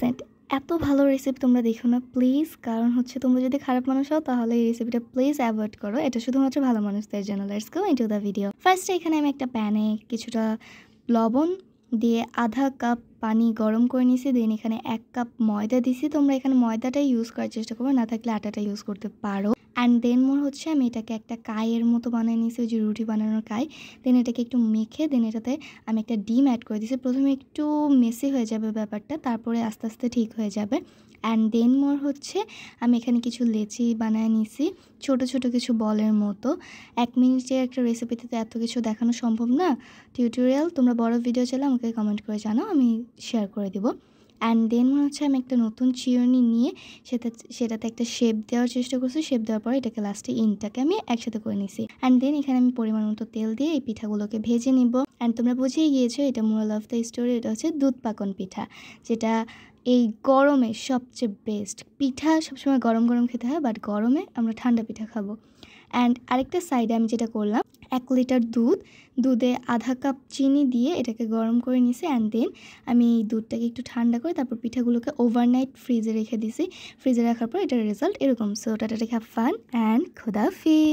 100% এত ভালো রেসিপি তোমরা দেখো না প্লিজ, কারণ হচ্ছে তোমরা যদি খারাপ মানুষ হও তাহলে এই রেসিপিটা প্লিজ অ্যাভয়েড করো। এটা শুধুমাত্র ভালো মানুষদের জন্য। Let's go into the video. ফার্স্টে এখানে আমি একটা প্যানে কিছুটা লবণ দিয়ে আধা কাপ পানি গরম করে নিয়েছি। দেন এখানে 1 কাপ ময়দা দিছি। তোমরা এখানে ময়দাটাই ইউজ করার চেষ্টা করবে, না থাকলে আটাটা ইউজ করতে পারো। অ্যান্ড দেন হচ্ছে আমি এটাকে একটা কাইয়ের মতো বানিয়ে নিয়েছি, ওই যে রুটি বানানোর কাই। দেন এটাকে একটু মেখে দেন এটাতে আমি একটা ডিম অ্যাড করে দিয়েছি। প্রথমে একটু মেসি হয়ে যাবে ব্যাপারটা, তারপরে আস্তে আস্তে ঠিক হয়ে যাবে। অ্যান্ড দেন হচ্ছে আমি এখানে কিছু লেচি বানিয়ে নিয়েছি, ছোট ছোট কিছু বলের মতো। 1 মিনিটের একটা রেসিপিতে তো এত কিছু দেখানো সম্ভব না। টিউটোরিয়াল তোমরা বড় ভিডিও চাইলে আমাকে কমেন্ট করে জানাও, আমি শেয়ার করে দেবো। অ্যান্ড দেন হচ্ছে আমি একটা নতুন চিরুনি নিয়ে সেটাতে একটা শেপ দেওয়ার চেষ্টা করছি। শেপ দেওয়ার পর এটাকে লাস্টে ইনটাকে আমি একসাথে করে নিছি। অ্যান্ড দেন এখানে আমি পরিমাণ মতো তেল দিয়ে এই পিঠাগুলোকে ভেজে নিব। অ্যান্ড তোমরা বুঝেই গিয়েছো এটা মোরাল অফ দ্য স্টোরি, এটা হচ্ছে দুধ পাকন পিঠা, যেটা এই গরমে সবচেয়ে বেস্ট। পিঠা সবসময় গরম গরম খেতে হয়, বাট গরমে আমরা ঠান্ডা পিঠা খাবো। অ্যান্ড আরেকটা সাইডে আমি যেটা করলাম, 1 লিটার দুধে আধা কাপ চিনি দিয়ে এটাকে গরম করে নিছি। অ্যান্ড দেন আমি এই দুধটাকে একটু ঠান্ডা করে তারপর পিঠাগুলোকে ওভারনাইট ফ্রিজে রেখে দিছি। ফ্রিজে রাখার পর এটার রেজাল্ট এরকম। So tata, take have fun and খোদাফিজ।